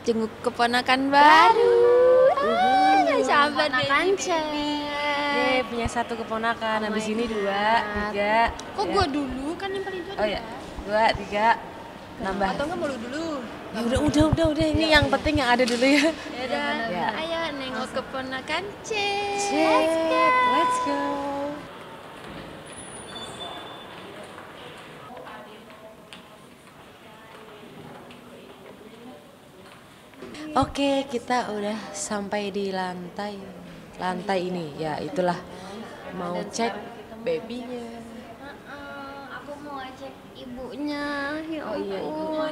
jenguk keponakan baru. Sahabat Kanca. Punya satu keponakan, habis ini 2, 3. Kok gua dulu kan yang paling tua? Oh ya, 2, 3. Nambah. Atau enggak mau lu dulu? Ya udah. Ini yang penting yang ada dulu ya. Ya. Ayo nengok keponakan. Cek. Let's go. Oke, kita udah sampai di lantai ini. Ya, itulah mau cek babynya. Aku mau ngecek ibunya. Ya Oh iya, ibu.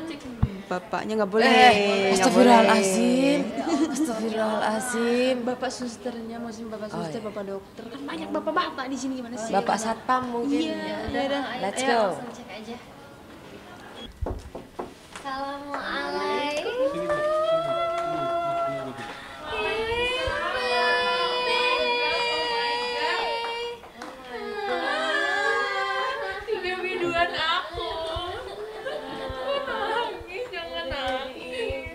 Bapaknya nggak boleh. Astagfirullahalazim. Astagfirullahalazim. Bapak susternya, maksudnya bapak suster, iya. bapak dokter. Kan banyak bapak-bapak di sini gimana sih? Bapak satpam mungkin. Iya. Udah, Let's ayo, go. langsung cek aja. Assalamualaikum. Biduan aku. Nangis, jangan nangis.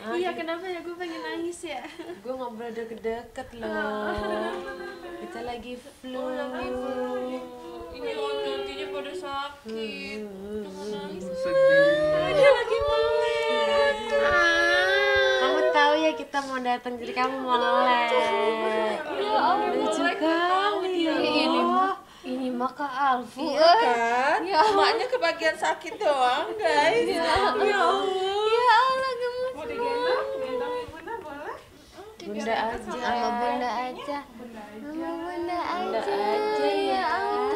Iya, kenapa ya gue pengen nangis ya? Gue ngobrol deket-deket loh. Kita lagi flu. Ini otot-ototnya pada sakit. Jangan nangis. Dia lagi melek. Kamu tahu ya kita mau datang jadi kamu melek. Lucu kali ya. Ini mah Kak Alfi. Iya kan? Emaknya kebagian sakit doang, guys. Ya Allah. Ya Allah, gemes. Mau digendong? Gendong Bunda boleh? Bunda aja. Sama bunda aja. Sama bunda Bunda aja. aja ya.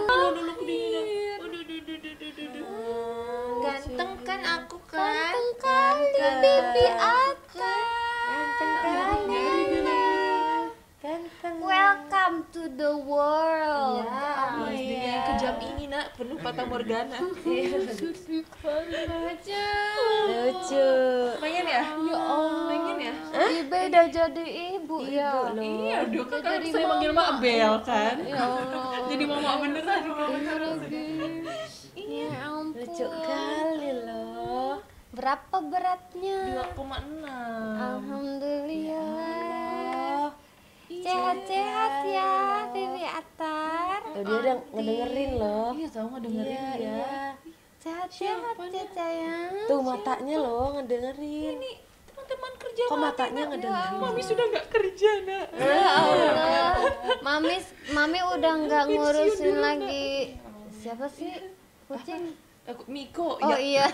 Dulu kedinginan. Udah. Ganteng kan aku kan? Ganteng kali baby Atta. Ganteng kali. Ganteng. Welcome to the world. Yang kejam ini nak penuh patah morgana. Lucu. Pengen ya? Ya Allah. Pengen ya? Ibe udah jadi ibu ya. Iya, udah kan Jadi saya manggil Mak Bel kan. Ya Allah. Jadi mama beneran. Ya ampun. Lucu kali loh. Berapa beratnya? 2,6. Alhamdulillah. Sehat-sehat ya, Baby Atar. Tuh, dia udah ngedengerin loh. Iya tahu nggak dengerin ya. Sehat-sehat ya sayang. Tuh matanya loh ngedengerin. Ini teman-teman kerja Kok matanya ngedengerin? Mami sudah nggak kerja nak. Ya Allah. Mami udah nggak ngurusin lagi. Siapa sih? Kucing. Aku Miko. Oh iya.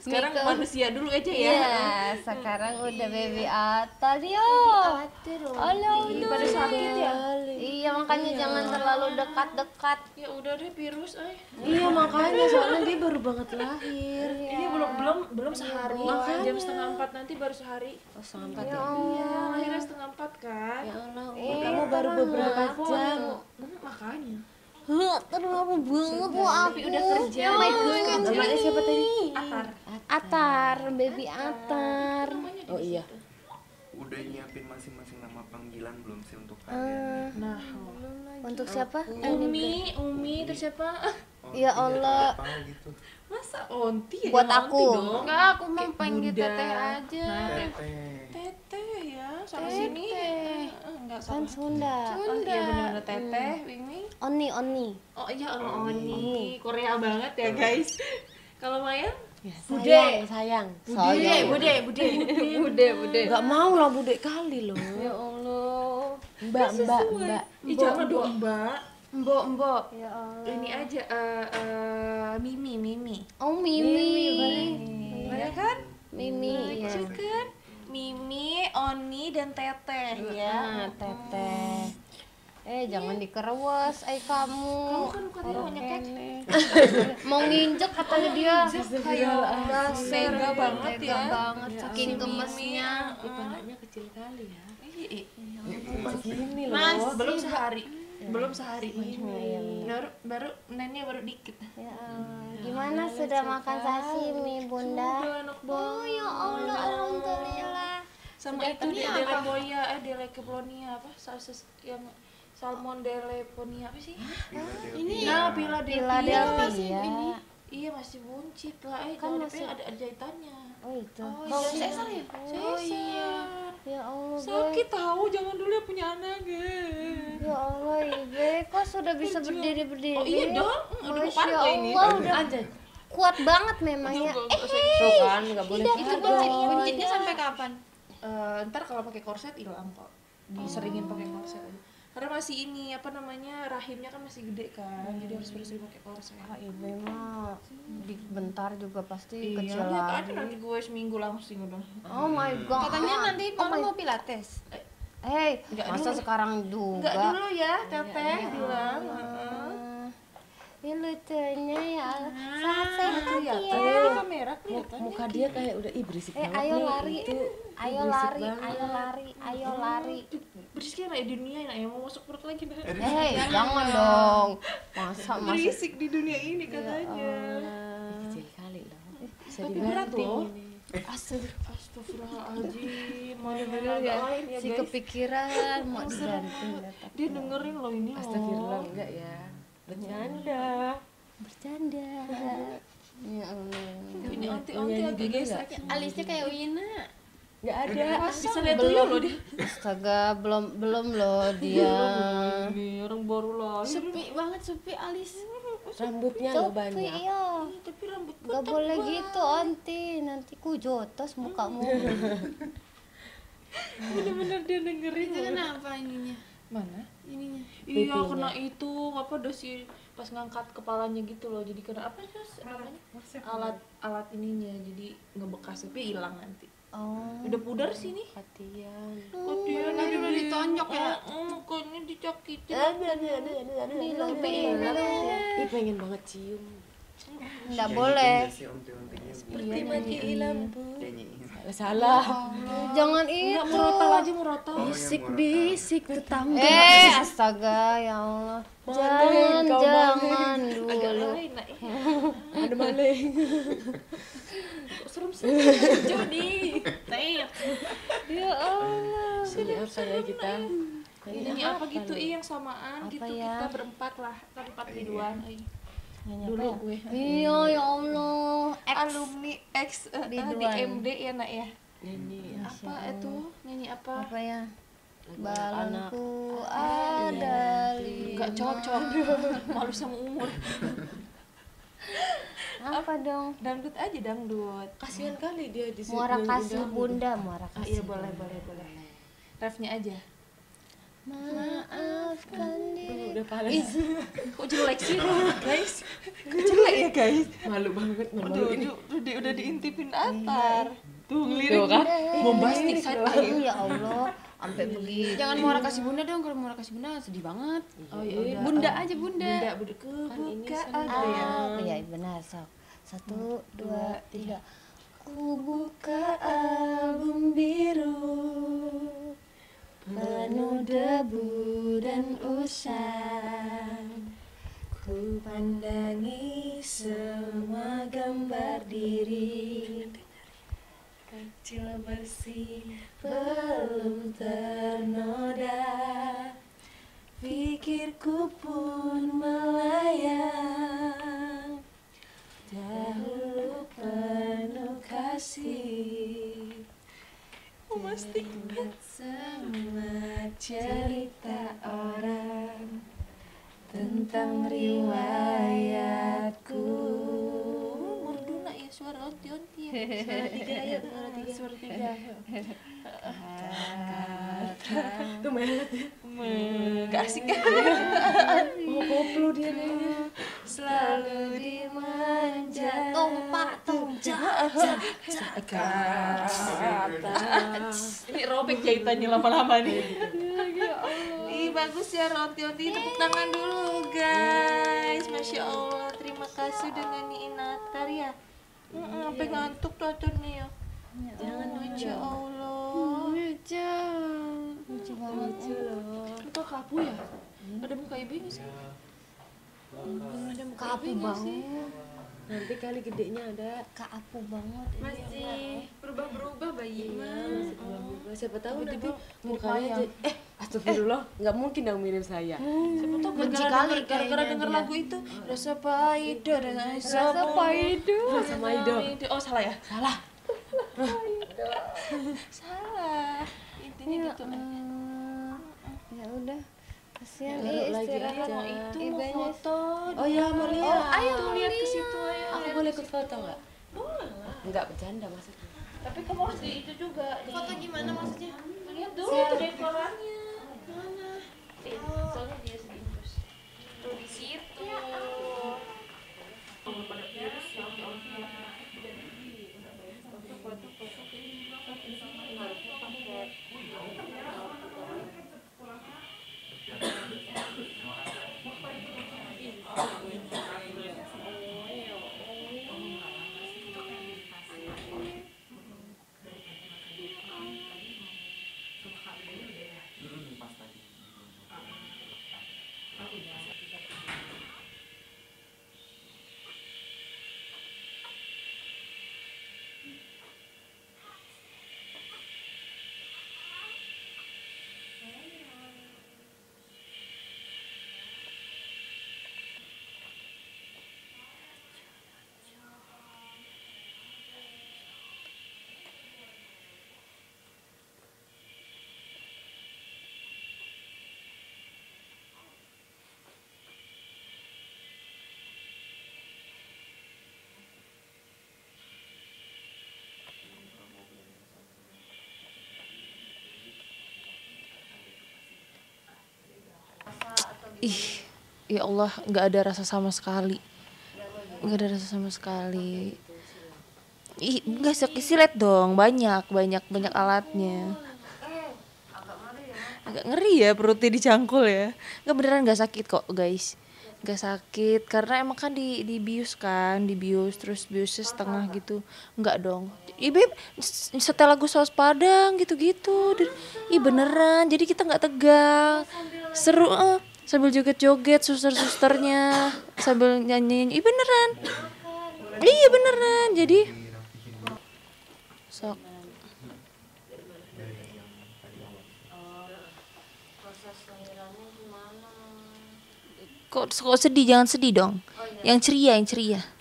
Sekarang Miko. manusia dulu aja ya. Iya, sekarang udah Baby Atar yo. Allah udah Pada sakit ya. Iya, makanya jangan terlalu dekat-dekat. Ya udah deh virus, Iya makanya soalnya dia baru banget lahir. Ini belum sehari. Jam 3:30 nanti baru sehari. Oh sampai Ya ya. Iya, Allah. lahirnya 3:30 kan. Ya Allah, kamu baru beberapa jam. Makanya. Terlalu banget mau aku. Udah kerja. Oh my God. Namanya siapa tadi? Atar. Atar, Baby Atar. Oh iya. Udah nyiapin masing-masing nama panggilan belum sih untuk kalian? Nah, Untuk siapa? Umi terus siapa? Oh, Ya tidak Allah. apa gitu. Masa Onti ya? Buat Jangan aku. Onti dong. Enggak, aku mau panggil Bunda. teteh aja. Teteh. Teteh ya, sama sini. Enggak Kan sama. Sunda. Oh iya benar-benar teteh, Wing. Oni. Oh iya, Oni. Korea banget ya, guys. Kalau Maya? Sayang. Bude. Gak mau lah bude kali loh. Ya Allah. Mbak. Ih, jangan dong, Mbak. Mbok. Ya Allah. Ini aja Mimi. Oh Mimi. Boleh kan? Mimi. Lucu kan? Mimi, Oni dan Teteh ya. Teteh. Jangan dikerewas, kamu. Kamu kan bukan mau nyekek. Mau nginjek katanya dia. Kayak tega banget Tega ya. banget saking gemesnya. Palanya kecil kali ya. Ih, Segini loh. Mas, belum sehari. Baru neneknya baru dikit. Ya Allah. Gimana sudah makan sashimi, Bunda? Udah enak Oh banget. ya Allah, alhamdulillah. Sama itu Dele Keplonia apa? Saus yang salmon Deleponia apa sih? Ini Nah, Philadelphia. Philadelphia. Iya masih buncit lah, Kan jangan masih- ada jahitannya. Oh itu. Oh, sesar ya? Oh iya. Ya Allah, Be. Sakit tahu, jangan dulu ya punya anak Ya Allah, Ibe, kok sudah bisa berdiri? Oh iya dong, udah mau Masya parah ini. Allah, udah kuat banget memang ya. Tuh kan nggak boleh Itu buncitnya sampai kapan? Ntar kalau pakai korset hilang kok, diseringin pakai korset aja. Karena masih ini apa namanya, rahimnya kan masih gede kan, jadi harus sering pakai korset. Ah, Ibe mah bentar juga pasti Iya, kecil lihat lagi. aja nanti gue seminggu langsung udah. Oh my god. Katanya nanti Mama mau pilates. Hey, Enggak masa dulu. sekarang juga? Enggak dulu ya, teteh bilang. Ini lucunya ya. Sehat ya. Di kamera kelihatan. muka dia kayak udah berisik banget Ayo nih. lari. Ayo berisik lari, banget. ayo lari, ayo lari. Berisik ya dunia ya, mau masuk perut lagi dah. Hei, jangan dong. Masa Berisik di dunia ini katanya. Kecil kali loh. Bisa Tapi berat dibanting loh. ini. Astagfirullahaladzim, mana bener ya, lain ya si guys. kepikiran mau dibanting. Dia dengerin loh ini loh. Astagfirullah enggak ya. Bercanda. Bercanda. Ya Allah. Ini onti-onti agak gesek. Alisnya kayak Wina. Enggak ada. Bisa lihat tuyul loh dia. Astaga, belum loh dia. Ini orang baru lah. Sepi banget, sepi alis. Rambutnya lo Tapi banyak. iya, Tapi rambut gak boleh gitu Anti, nanti ku jotos mukamu. bener-bener dia dengerin. Itu kenapa ininya? Mana? Ininya. Iya kena itu apa udah sih pas ngangkat kepalanya gitu loh, jadi kena apa sih namanya alat ininya, jadi ngebekas tapi hilang nanti. Oh, Udah pudar sih nih. Hatian. Oh dia Tadi udah ditonjok ya. mukanya dicakitin. Ih pengen banget cium. nggak boleh. Si onti-ontinya Seperti mati lampu. nyanyiin. Salah. Jangan Enggak itu. murotal aja murotal. Oh, yang Bisik-bisik tetangga. Astaga, ya Allah. Maling, kau Jangan Agak dulu. lain nah. Ada maling. Serem-serem Jody. Ya Allah. Saya kita. Nyanyi apa gitu yang samaan Apa gitu ya? kita berempat lah, kan empat biduan. Nyanyi Dulu apa gue. ya? Iya, ya Allah. Alumni X di Biduan. MD ya nak ya. Nyanyi. Apa itu? Nyanyi apa? Apa ya? Anak. Balonku ada Enggak cocok. Malu sama umur. apa dong? Dangdut aja dangdut. Kasihan kali dia di Muara kasih bunda, muara Ah, kasih. iya boleh. Refnya aja. Maafkan diri. Udah paling. Kok jelek sih guys? Kok jelek ya guys? Malu banget Udah diintipin atar. Tuh ngelirik. Tuh kan? Bombastik kan. Aduh ya Allah, sampai begitu. Jangan Muara Kasih Bunda dong, kalau Muara Kasih Bunda sedih banget. Oh iya. Bunda aja Bunda. Bunda kebuka Iya benar, sok. 1, 2, 3. Ku buka album biru penuh debu dan usang. Ku pandangi semua gambar diri kecil bersih belum ternoda. Pikirku pun melayang, dahulu penuh kasih. Ingat semua cerita orang tentang riwayatku. Merdu nak ya suara onti-onti ya. Suara tiga ya, suara tiga. Tuh melet. Gak asik kan? Mau koplo dia nih. Selalu dimanja. Tompak, Ini robek jahitannya lama-lama nih. Ih bagus ya onti-onti, tepuk tangan dulu guys. Masya Allah, terima kasih udah nyanyiin Natar ya. Sampai ngantuk tuh aturnya ya. Jangan Masya Allah. Lucu banget. Muka kapu ya? Ada muka ibunya sih? Ada muka Kapu ibunya sih. banget. Nanti kali gedenya ada. Kapu banget. Masih berubah-berubah bayi mah. Siapa tahu nanti Tiba-tiba mukanya mayang. jadi Astagfirullah, nggak mungkin dong mirip saya. Siapa tahu Benci gara-gara kali denger, gara-gara kayaknya denger dia. lagu itu rasa pahit dengan Rasa paido. Sama Ido. Oh salah ya? Salah. Salah. Intinya gitu. Ya udah. Kasihan Baru lagi istirahat. aja. Itu mau Ibanya foto. Oh ya mau lihat. Ayo lihat ke situ ayo. Aku boleh ikut foto nggak? Enggak bercanda maksudnya. Tapi kamu harus di itu juga. Foto gimana maksudnya? Lihat dulu dekorannya. Mana? Soalnya dia sedikit. Tuh di situ. Pas tadi. Ih, ya Allah, nggak ada rasa sama sekali. Nggak ada rasa sama sekali. Ih, nggak sekisilet dong, banyak alatnya. Agak ngeri ya perutnya dicangkul ya. Nggak beneran nggak sakit kok guys. Nggak sakit karena emang kan dibius kan, dibius terus biusnya setengah gitu. Nggak dong. Ibu setel lagu Saus Padang gitu-gitu. Ih beneran, jadi kita nggak tegang. Seru sambil joget-joget suster-susternya sambil nyanyiin. Ih beneran. Iya beneran. Jadi sok kok sedih, jangan sedih dong. Yang ceria.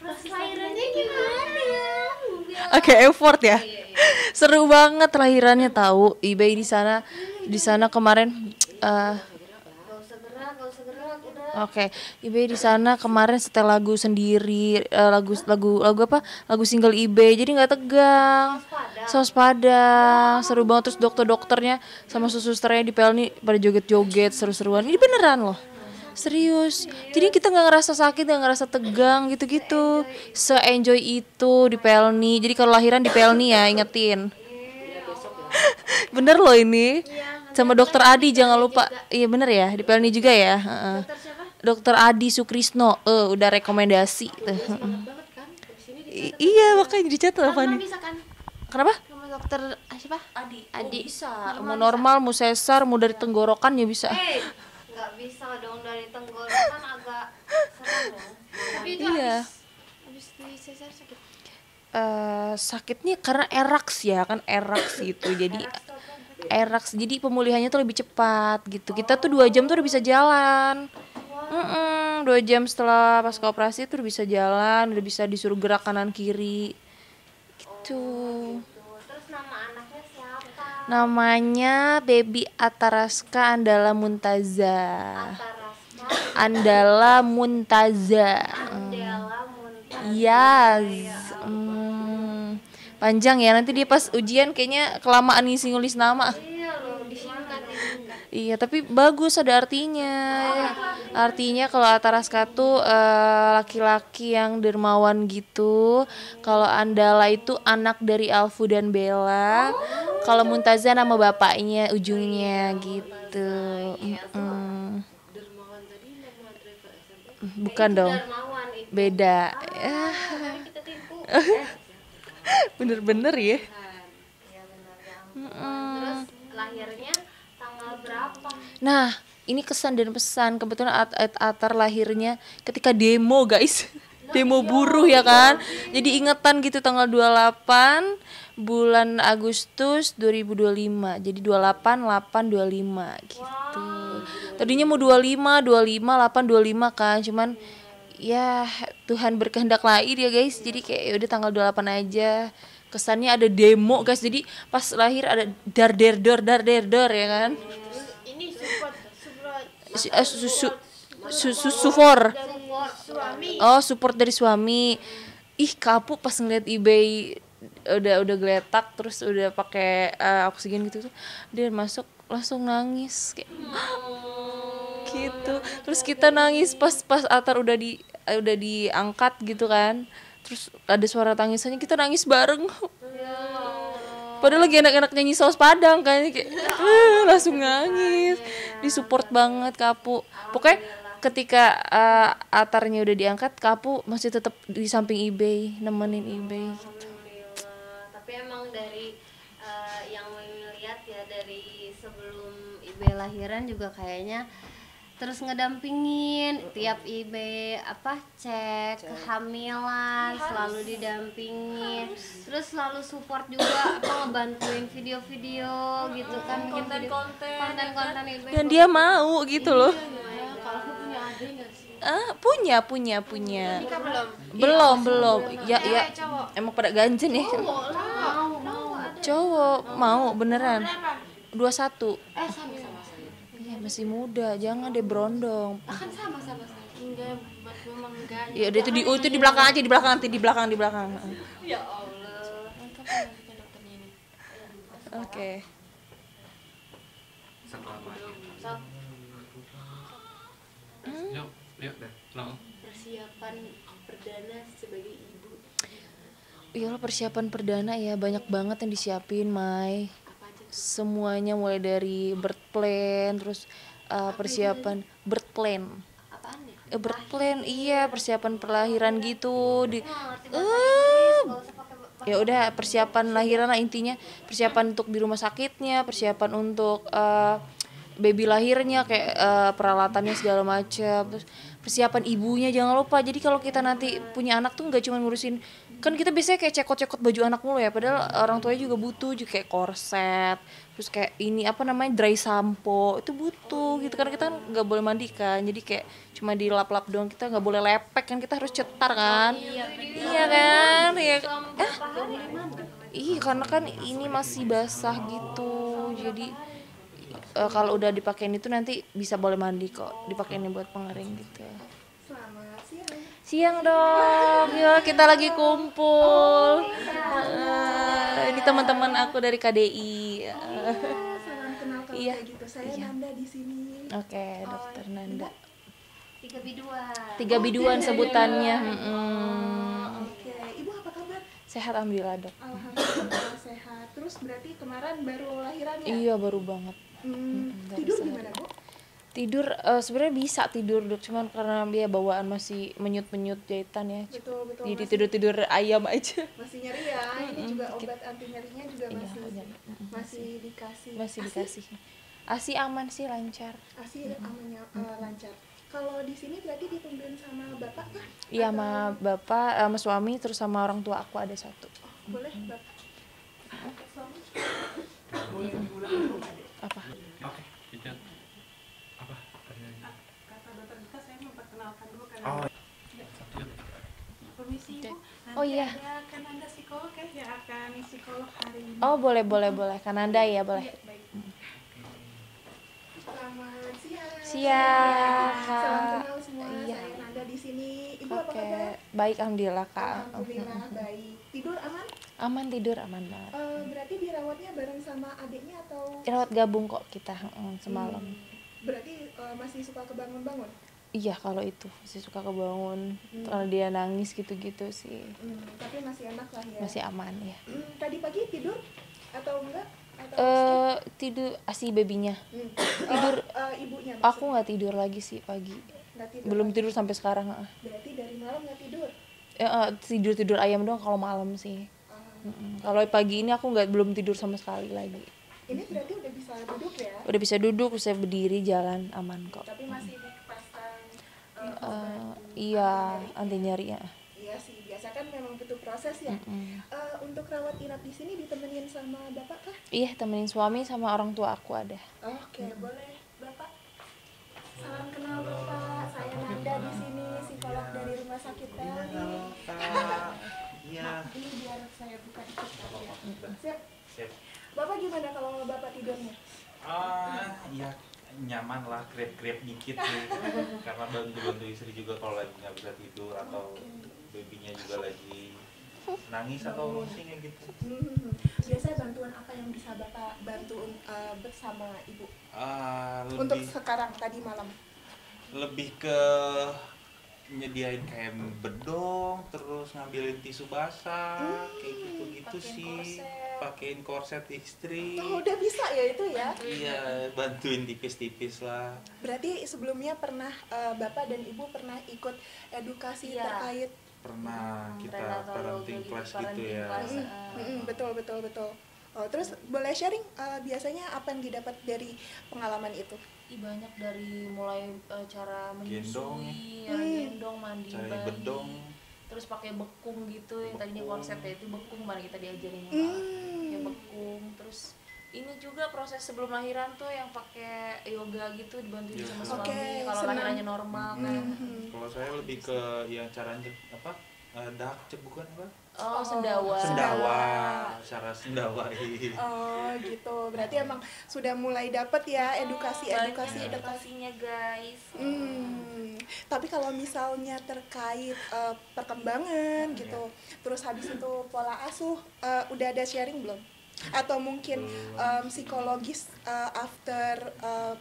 Lahirannya gimana ya? Oke, effort ya. Seru banget lahirannya tahu. Ibe di sana kemarin Gak usah gerak udah. Oke, Ibe di sana kemarin setel lagu sendiri, lagu apa? Lagu single Ibe. Jadi nggak tegang. Saus Padang. Seru banget terus dokternya sama susternya di Pelni pada joget-joget seru-seruan. Ini beneran loh. Serius. Jadi kita nggak ngerasa sakit, nggak ngerasa tegang gitu-gitu. Se-enjoy itu di Pelni. Jadi kalau lahiran di Pelni ya, ingetin. Bener loh ini. Sama dokter Adi jangan lupa. Iya bener ya, di Pelni juga ya. Dokter Adi Sukrisno. Udah rekomendasi. Iya makanya dicatat apa nih? Bisa kan? Kenapa? Sama dokter siapa? Adi bisa. Mau normal, mau sesar, mau dari tenggorokan ya bisa. Gak bisa dong dari tenggorokan agak serem dong. Tapi itu Iya. habis di sesar sakit. Sakitnya karena eraks ya kan, eraks gitu. Jadi eraks, jadi pemulihannya tuh lebih cepat gitu. Kita tuh 2 jam tuh udah bisa jalan. 2 jam setelah pasca operasi tuh udah bisa jalan, udah bisa disuruh gerak kanan kiri gitu. Terus nama anaknya siapa? Namanya Baby Ataraska Andala Muntaza. Taraska Andala Muntaza. Dela Muntah. Yes. Panjang ya, nanti dia pas ujian kayaknya kelamaan ngisi nulis nama. Iya loh, disingkat ini. Iya, tapi bagus ada artinya. Artinya kalau Ataraska tuh laki-laki yang dermawan gitu. Kalau Andala itu anak dari Alfu dan Bella. Kalau Muntaza nama bapaknya ujungnya gitu. Bukan dong. Dermawan itu. Beda. Kita tipu. Bener-bener ya. Iya benar ya. Terus lahirnya tanggal berapa? Nah, ini kesan dan pesan. Kebetulan Atar lahirnya ketika demo, guys. demo buruh ya kan. Jadi ingetan gitu tanggal 28 bulan Agustus 2025. Jadi 28 8 25 gitu. Tadinya mau 25 8 25 kan, cuman ya Tuhan berkehendak lain ya guys. Jadi kayak ya udah tanggal 28 aja. Kesannya ada demo guys. Jadi pas lahir ada dar ya kan. Ini support Support. suami. Oh, support dari suami. Ih, kapu pas ngeliat eBay udah geletak terus udah pakai oksigen gitu tuh. Dia masuk langsung nangis kayak gitu. Terus kita nangis pas Atar udah diangkat gitu kan. Terus ada suara tangisannya, kita nangis bareng. Padahal lagi enak-enak nyanyi Saus Padang kan kayak langsung nangis. Disupport banget Kapu. Pokoknya ketika Atarnya udah diangkat, Kapu masih tetap di samping eBay, nemenin eBay gitu. Tapi emang dari yang melihat ya dari sebelum Ibe lahiran juga kayaknya terus ngedampingin tiap Ibe cek kehamilan, selalu didampingin, terus selalu support juga ngebantuin video-video gitu kan, konten-konten Ibe. Dan dia mau gitu loh. Kalau aku punya adik nggak sih? Punya. Nikah Belum. belum? Ya, emang pada ganjen ya. Cowok mau beneran. 21. Sama. Iya, masih muda, jangan deh berondong. Akan sama. Enggak, memang enggak. Ya udah itu di belakang aja, di belakang. Ya Allah. Mantap ya dokternya ini. Oke. Satu lama. Yuk, dah. Persiapan perdana sebagai ibu. Iyalah persiapan perdana ya, banyak banget yang disiapin, Mai. Semuanya mulai dari birth plan, terus persiapan birth plan. Apaan ya? Birth plan, iya persiapan perlahiran gitu. Ya udah persiapan lahiran lah intinya, persiapan untuk di rumah sakitnya, persiapan untuk baby lahirnya kayak peralatannya segala macam, terus persiapan ibunya jangan lupa. Jadi kalau kita nanti punya anak tuh nggak cuma ngurusin, kan kita biasanya kayak cekot baju anak mulu ya, padahal orang tuanya juga butuh juga kayak korset, terus kayak ini dry sampo itu butuh gitu, karena kita kan nggak boleh mandi kan, jadi kayak cuma dilap-lap doang, kita nggak boleh lepek kan, kita harus cetar kan. Iya kan ya. Iya karena kan ini masih basah gitu, jadi kalau udah dipakein itu nanti bisa boleh mandi kok, dipakein buat pengering gitu. Selamat siang. Siang dong, ya kita lagi kumpul. Ini teman-teman aku dari KDI. Salam kenal kalau Iya. kayak gitu. Saya Nanda di sini. Oke, Dokter Nanda. 3 biduan. 3 biduan sebutannya. Oke, Ibu apa kabar? Sehat alhamdulillah, Dok. Alhamdulillah sehat. Terus berarti kemarin baru lahiran ya? Iya, baru banget. Tidur gimana, Bu? Tidur sebenarnya bisa tidur, Dok, cuman karena dia bawaan masih menyut-menyut jahitan ya. Betul. Jadi tidur ayam aja. Masih nyeri ya. Ini juga obat anti nyerinya juga Iya, masih dikasih. masih dikasih. ASI aman sih, lancar. ASI amannya lancar. Kalau di sini berarti ditungguin sama Bapak kah? Iya, sama bapak, sama suami, terus sama orang tua aku ada satu. Boleh, Bapak. Apa? Oke, itu apa? Kata dokter kita saya memperkenalkan dulu kan. Oh, Permisi Ibu. Oh iya. Ada kan Anda psikolog ya yang akan psikolog hari ini. Oh boleh. Kananda ya boleh. Baik. Selamat siang. Siang. Salam kenal semua. Iya. Saya Nanda di sini. Ibu apa Oke, kabar? baik alhamdulillah Kak. Alhamdulillah baik. Tidur aman? Aman, tidur aman banget. Berarti dirawatnya bareng sama adiknya atau? Rawat gabung kok kita semalam. Berarti masih suka kebangun-bangun? Iya kalau itu masih suka kebangun. Kalau dia nangis gitu-gitu sih Tapi masih enak lah ya. masih aman ya. Tadi pagi tidur atau enggak? Atau Tidur ASI babynya. tidur ibunya maksudnya? Aku nggak tidur lagi sih pagi. Nggak tidur Belum lagi. tidur sampai sekarang. Berarti dari malam nggak tidur? Tidur ayam doang kalau malam sih. Kalau pagi ini aku belum tidur sama sekali lagi. Ini berarti udah bisa duduk ya? Udah bisa duduk, bisa berdiri, jalan aman kok. Tapi masih dipasang Iya, anti nyeri ya. kan memang butuh proses ya. Untuk rawat inap di sini ditemenin sama bapak kah? Iya, temenin suami sama orang tua aku ada. Oke, boleh bapak. Salam kenal bapak, saya Nanda di sini, psikolog dari Rumah Sakit Pelni. Iya. Ini biar saya buka dikit ya. Siap. Bapak gimana kalau bapak tidurnya? Ya nyaman lah, krep-krep dikit sih. Karena bantu istri juga kalau lagi nggak bisa tidur atau babynya juga lagi nangis atau rungsing gitu. Biasanya bantuan apa yang bisa bapak bantu bersama ibu? Untuk Lebih sekarang tadi malam. lebih ke nyediain kayak bedong, terus ngambilin tisu basah, kayak gitu-gitu sih. Pakein korset istri. Oh, udah bisa ya itu ya? Iya, bantuin tipis-tipis lah. Berarti sebelumnya pernah bapak dan ibu pernah ikut edukasi Iya. terkait Pernah kita parenting class gitu parenting ya. class, betul. Oh, terus boleh sharing biasanya apa yang didapat dari pengalaman itu? Banyak dari mulai cara menyusui, gendong, mandi Cari bayi, bedong. terus pakai bekung gitu, yang tadinya konsepnya itu bekung, mana kita diajarin ya bekung. Terus ini juga proses sebelum lahiran tuh yang pakai yoga gitu, dibantuin sama suami Oke, kalau senang. lahirannya normal kan. Kalau saya lebih ke yang cara apa? Dak bukan apa? Oh, sendawa. Cara sendawain. Oh gitu, berarti emang sudah mulai dapat ya edukasi. Edukasinya guys. Tapi kalau misalnya terkait perkembangan gitu, terus habis itu pola asuh, udah ada sharing belum? Atau mungkin psikologis after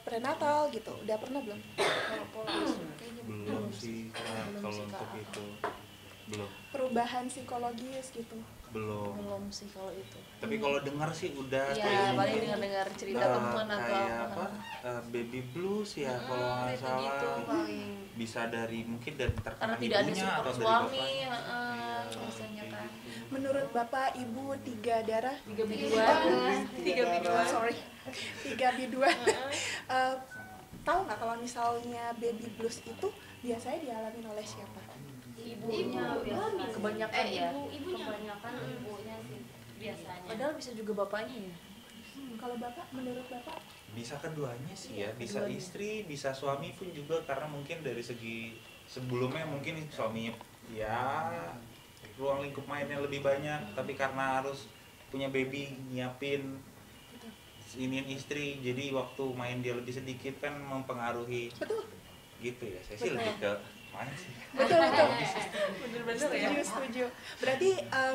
prenatal gitu, udah pernah belum? Kalau pola asuh kayaknya Belum sih, kalau untuk itu belum. Perubahan psikologis gitu. belum sih kalau itu. Tapi kalau dengar sih udah Iya, paling dengar cerita teman atau kayak apa. baby blues ya kalau nggak Itu salah. gitu paling. Bisa dari mungkin dari Karena terkena tidak ada ibunya support atau dari suami, bapaknya. biasanya kan. Menurut bapak, ibu 3 darah, 3 biduan. 3 biduan. sorry, 3 biduan. Tahu nggak kalau misalnya baby blues itu biasanya dialami oleh siapa? Ibunya biasanya. Kebanyakan ya. Kebanyakan ibunya sih biasanya. Padahal bisa juga bapaknya ya. Kalau bapak, menurut bapak? Bisa keduanya sih ya, bisa istri, bisa suami pun juga karena mungkin dari segi sebelumnya mungkin suaminya ya ruang lingkup mainnya lebih banyak, tapi karena harus punya baby nyiapin iniin istri, jadi waktu main dia lebih sedikit kan mempengaruhi. Betul. Gitu ya, saya sih lebih ke main sih. Betul. Bener-bener ya. Setuju. Berarti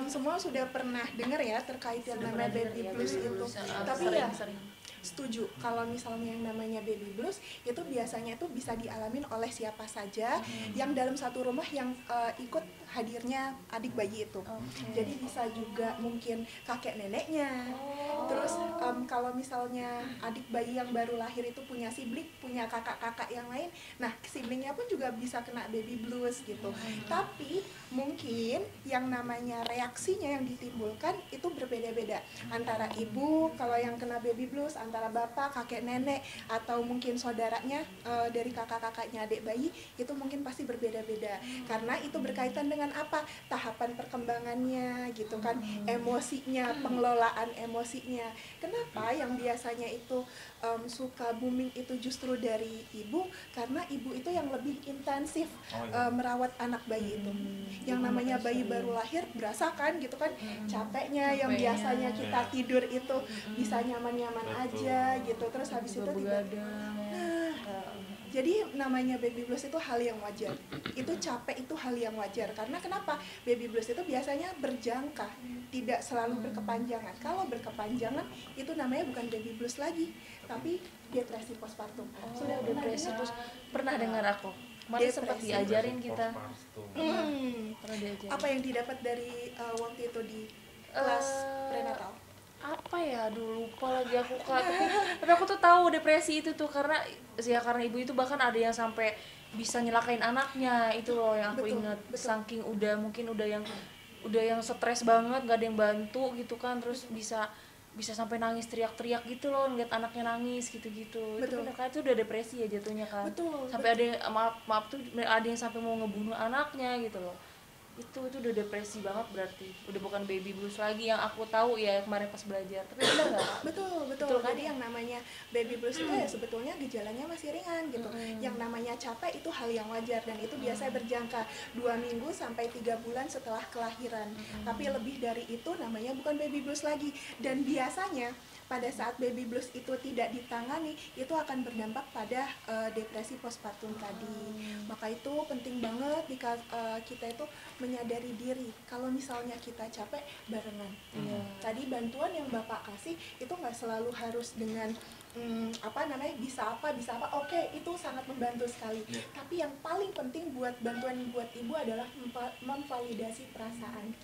semua sudah pernah dengar ya terkait yang namanya baby blues itu. Tapi ya sering. setuju kalau misalnya yang namanya baby blues itu biasanya itu bisa dialamin oleh siapa saja yang dalam satu rumah yang ikut hadirnya adik bayi itu. Jadi bisa juga mungkin kakek neneknya. Terus kalau misalnya adik bayi yang baru lahir itu punya sibling, punya kakak-kakak yang lain, nah siblingnya pun juga bisa kena baby blues gitu. Tapi mungkin yang namanya reaksinya yang ditimbulkan itu berbeda-beda antara ibu kalau yang kena baby blues, antara bapak, kakek nenek, atau mungkin saudaranya dari kakak-kakaknya adik bayi, itu mungkin pasti berbeda-beda karena itu berkaitan dengan apa, tahapan perkembangannya gitu kan, emosinya, pengelolaan emosinya. Kenapa yang biasanya itu suka booming itu justru dari ibu, karena ibu itu yang lebih intensif merawat anak bayi itu. Yang namanya bayi baru lahir berasa kan gitu kan, capeknya yang biasanya kita tidur itu bisa nyaman-nyaman aja gitu, terus habis itu jadi namanya baby blues itu hal yang wajar. Itu capek itu hal yang wajar. Karena kenapa? Baby blues itu biasanya berjangka, tidak selalu berkepanjangan. Kalau berkepanjangan itu namanya bukan baby blues lagi, tapi depresi postpartum. Sudah Depresi terus pernah dengar aku. Kemarin sempat Depresi. diajarin kita. Hmm. Apa yang didapat dari waktu itu di kelas prenatal? Apa ya, aduh lupa lagi aku Kak, tapi aku tuh tahu depresi itu tuh karena ibu itu bahkan ada yang sampai bisa nyelakain anaknya, itu loh yang aku ingat. Saking mungkin udah yang stres banget, gak ada yang bantu gitu kan, terus bisa sampai nangis teriak-teriak gitu loh, ngeliat anaknya nangis gitu-gitu. Itu bener kan, itu udah depresi ya jatuhnya kan. Sampai ada yang, maaf tuh ada yang sampai mau ngebunuh anaknya gitu loh. itu udah depresi banget berarti, udah bukan baby blues lagi yang aku tahu ya kemarin pas belajar. Tapi benar nggak Kak? Betul kan? Jadi yang namanya baby blues itu ya sebetulnya gejalanya masih ringan gitu. Yang namanya capek itu hal yang wajar dan itu biasanya berjangka 2 minggu sampai 3 bulan setelah kelahiran. Tapi lebih dari itu namanya bukan baby blues lagi. Dan biasanya pada saat baby blues itu tidak ditangani, itu akan berdampak pada depresi postpartum tadi. Maka itu penting banget kita itu menyadari diri. Kalau misalnya kita capek, barengan. Tadi bantuan yang Bapak kasih itu nggak selalu harus dengan bisa apa, oke, itu sangat membantu sekali. Tapi yang paling penting buat bantuan buat ibu adalah memvalidasi perasaan.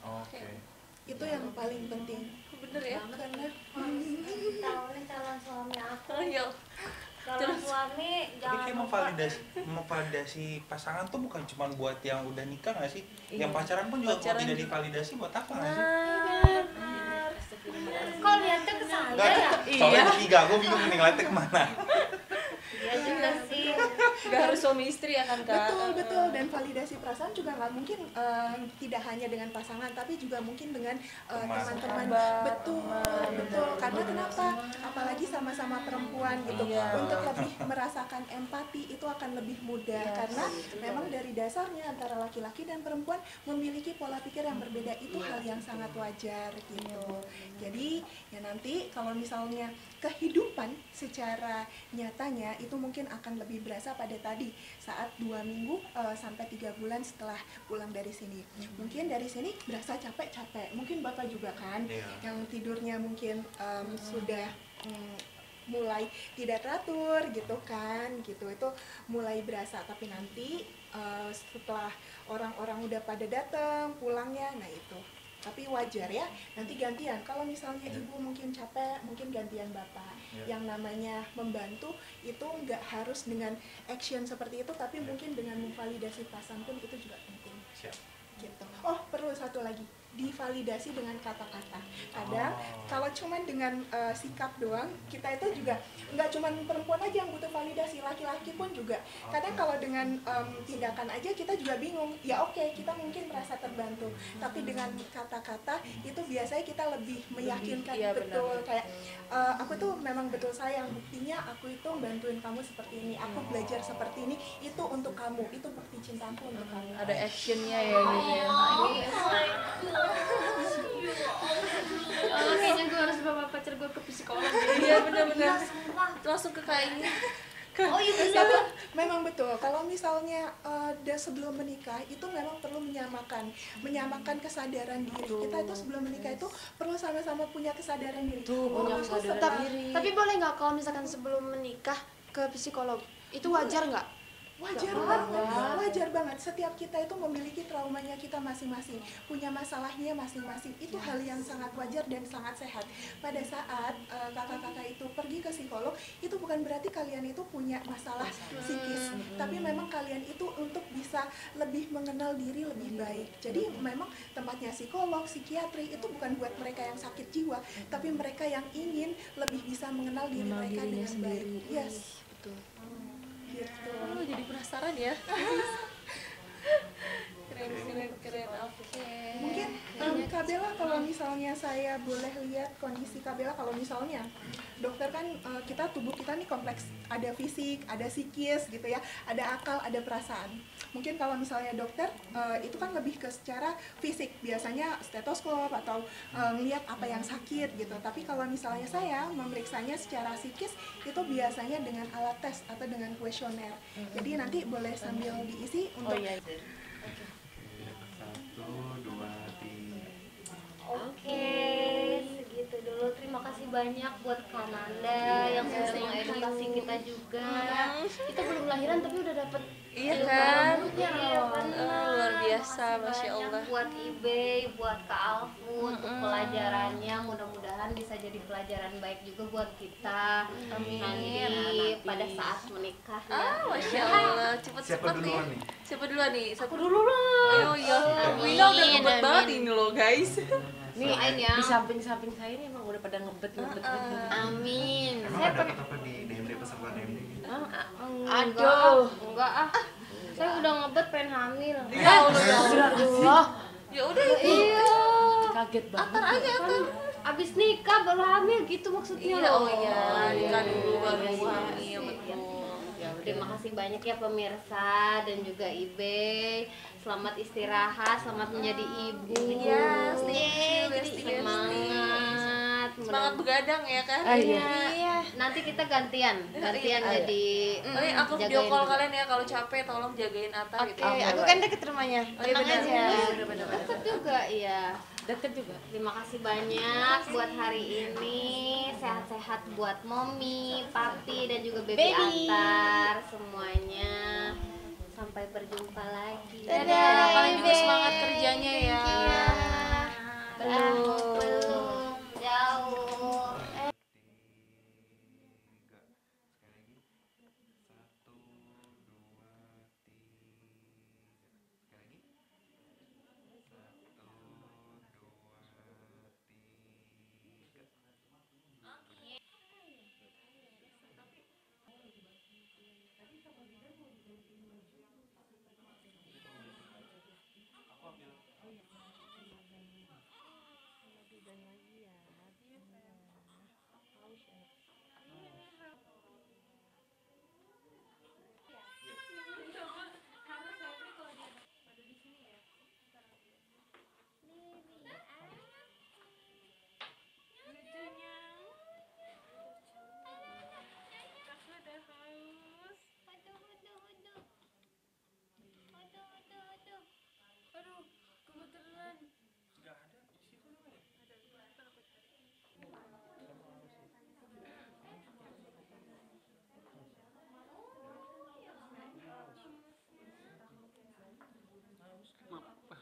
Itu yang paling penting. Bener ya? Karena Oleh calon suami aku. Calon Terus? suami Tapi jangan kayak lupa. memvalidasi pasangan tuh bukan cuma buat yang udah nikah nggak sih? Yang pacaran pun juga Pacaran kalau tidak juga. divalidasi buat apa nggak sih? Kok lihatnya ke saya Nggak, ya? soalnya tiga, gue bingung nih ngeliatnya kemana. Iya juga sih. Gak harus suami istri ya kan Kak? betul dan validasi perasaan juga nggak mungkin tidak hanya dengan pasangan tapi juga mungkin dengan teman-teman. Betul karena kenapa, apalagi sama-sama perempuan gitu, untuk lebih merasakan empati itu akan lebih mudah karena memang dari dasarnya antara laki-laki dan perempuan memiliki pola pikir yang berbeda, itu hal yang sangat wajar gitu. Jadi ya nanti kalau misalnya kehidupan secara nyatanya itu mungkin akan lebih berasa pada tadi saat 2 minggu sampai 3 bulan setelah pulang dari sini. Mungkin dari sini berasa capek-capek, mungkin Bapak juga kan yang tidurnya mungkin sudah mulai tidak teratur gitu kan, gitu itu mulai berasa. Tapi nanti setelah orang-orang udah pada datang pulangnya, nah itu tapi wajar ya, nanti gantian. Kalau misalnya ibu mungkin capek, mungkin gantian bapak. Yang namanya membantu itu nggak harus dengan action seperti itu, tapi mungkin dengan memvalidasi perasaan pun itu juga penting. Gitu. Oh, perlu satu lagi, divalidasi dengan kata-kata. Kadang kalau cuman dengan sikap doang, kita itu juga nggak cuman perempuan aja yang butuh validasi, laki-laki pun juga. Kadang kalau dengan tindakan aja kita juga bingung. Ya oke, kita mungkin merasa terbantu, tapi dengan kata-kata itu biasanya kita lebih meyakinkan. Betul, kayak aku tuh memang betul sayang, buktinya aku itu bantuin kamu seperti ini, aku belajar seperti ini, itu untuk kamu, itu bukti cintaku untuk kamu. Ada actionnya ya gitu ya. Kayaknya gue harus bawa pacar gue ke psikolog. Iya benar-benar. Langsung ke Kak ini. Oh iya Tapi memang betul, kalau misalnya sebelum menikah itu memang perlu menyamakan kesadaran diri. Kita itu sebelum menikah itu perlu sama-sama punya kesadaran diri. Punya kesadaran diri. Tapi boleh nggak kalau misalkan sebelum menikah ke psikolog? Itu wajar nggak? Wajar banget. Setiap kita itu memiliki traumanya kita masing-masing, punya masalahnya masing-masing. Itu hal yang sangat wajar dan sangat sehat. Pada saat kakak-kakak itu pergi ke psikolog, itu bukan berarti kalian itu punya masalah psikis, tapi memang kalian itu untuk bisa lebih mengenal diri lebih baik. Jadi memang tempatnya psikolog, psikiatri itu bukan buat mereka yang sakit jiwa, tapi mereka yang ingin lebih bisa mengenal diri mereka dengan baik. Yes, betul. Gitu. Oh, jadi penasaran ya. Keren. Oke. Mungkin Kak Bella, kalau misalnya saya boleh lihat kondisi Kak Bella, kalau misalnya dokter kan tubuh kita nih kompleks, ada fisik, ada psikis gitu ya, ada akal, ada perasaan. Mungkin kalau misalnya dokter itu kan lebih ke secara fisik, biasanya stetoskop atau ngelihat apa yang sakit gitu. Tapi kalau misalnya saya memeriksanya secara psikis itu biasanya dengan alat tes atau dengan kuesioner. Jadi nanti boleh sambil diisi untuk Oke, segitu dulu. Terima kasih banyak buat Kak Nanda yang sudah mengedukasi kita juga. Kita belum lahiran tapi udah dapet Iya kan? Iya kan? Luar biasa, Makasih Masya banyak Allah. buat Ibe, buat Kak Alfu untuk pelajarannya. Mudah-mudahan bisa jadi pelajaran baik juga buat kita nanti pada saat menikahnya. Masya Allah, Siapa cepet-cepet nih. duluan nih? Siapa duluan nih? Aku dulu lah. Oh iya, Wina udah ngebet banget ini loh guys. Doain ya. Di samping-samping saya ini emang udah pada ngebet. Amin. Emang ada kata-kata di DMD peserta DMD gitu? Aduh, enggak ah. Saya udah ngebet pengen hamil. Ya Allah. Ya udah itu. Iya. Kaget banget. Atar aja atar. Abis nikah baru hamil gitu maksudnya Iya, loh. oh iya, nikah dulu baru Iya, iya, hamil, iya. betul. Terima kasih banyak ya pemirsa dan juga Ibe. Selamat istirahat, selamat menjadi ibu. Iya, thank you, Yeay, jadi Besti, semangat. Semangat begadang ya kan? Iya. Nanti kita gantian jadi Nanti aku video jagain call juga. kalian ya kalau capek tolong jagain Atar gitu. Oke, aku kan deket rumahnya. Oh iya Tenang benar. aja. Benar. Deket juga, iya. Deket juga. Terima kasih banyak buat hari ini. Sehat-sehat buat Mommy, Papi, dan juga Baby Antar semuanya. Sampai berjumpa lagi. Dadah, kalian juga semangat kerjanya ya. Iya. Belum jauh.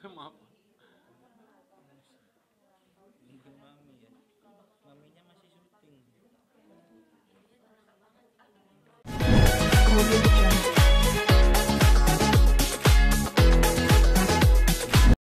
Maaf.